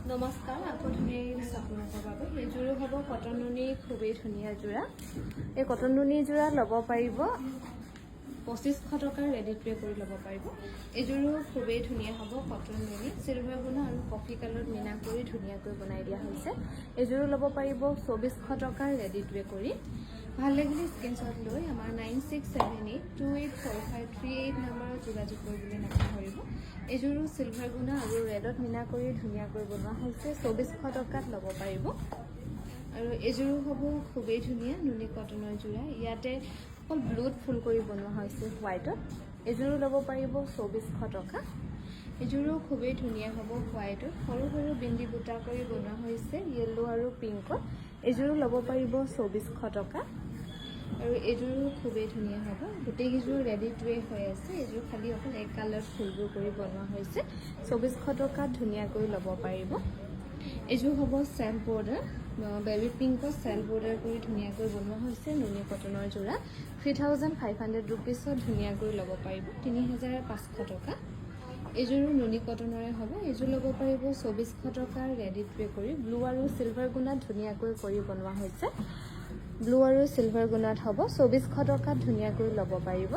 নমস্কাৰ, আপুনি আপোনালোকৰ বাবে এইযোৰো হ'ব কটন নুনি, খুবেই ধুনীয়া যোৰা। এই কটন নুনি যোৰা ল'ব পাৰিব 2500 টকাৰ ৰেডি টু কৰি ল'ব পাৰিব। এইযোৰো খুবেই ধুনীয়া হ'ব কটন নুনি, চিলভাৰ গুণা আৰু কফি কালাৰত মিনা কৰি ধুনীয়াকৈ বনাই দিয়া হৈছে। এইযোৰো ল'ব পাৰিব 2400 টকাৰ ৰেডি টু কৰি। ভাল লাগিলে স্ক্ৰীনশ্বট লৈ আমাৰ 9678284538 নম্বৰত যোগাযোগ কৰিবলৈ নাপাহৰিব। এইযোৰো চিলভাৰ গুণা আৰু ৰেডত মিনা কৰি ধুনীয়াকৈ বনোৱা হৈছে, 2400 টকাত ল'ব পাৰিব। আৰু এইযোৰো হ'ব খুবেই ধুনীয়া নুনি কটনৰ যোৰা, ইয়াতে অকল ব্লুত ফুল কৰি বনোৱা হৈছে হোৱাইটত। এইযোৰো ল'ব পাৰিব 2400 টকা। এইযোৰো খুবেই ধুনীয়া হ'ব হোৱাইটত, সৰু সৰু বিন্দি বুটা কৰি বনোৱা হৈছে য়েল্লো আৰু পিংকত। এইযোৰো ল'ব পাৰিব 2400 টকা। আৰু এইযোৰো খুবেই ধুনীয়া হ'ব, গোটেইকেইযোৰ ৰেডি টুৱে হৈ আছে। এইযোৰ খালি অকল এক কালাৰত ফুলবোৰ কৰি বনোৱা হৈছে, 2400 টকাত ধুনীয়াকৈ ল'ব পাৰিব। এইযোৰ হ'ব চেল্ফ বৰ্ডাৰ, বেবী পিংকত চেল্ফ বৰ্ডাৰ কৰি ধুনীয়াকৈ বনোৱা হৈছে নুনি কটনৰ যোৰা। 3500 ৰুপিছত ধুনীয়াকৈ ল'ব পাৰিব, 3500 টকা। এইযোৰো নুনি কটনৰে হ'ব, এইযোৰ ল'ব পাৰিব 2400 টকাৰ ৰেডি টুৱে কৰি। ব্লু আৰু চিলভাৰ গুণাত ধুনীয়াকৈ কৰি বনোৱা হৈছে। ব্লু আৰু চিলভাৰ গুণাত হ'ব, 2400 টকাত ধুনীয়াকৈ ল'ব পাৰিব।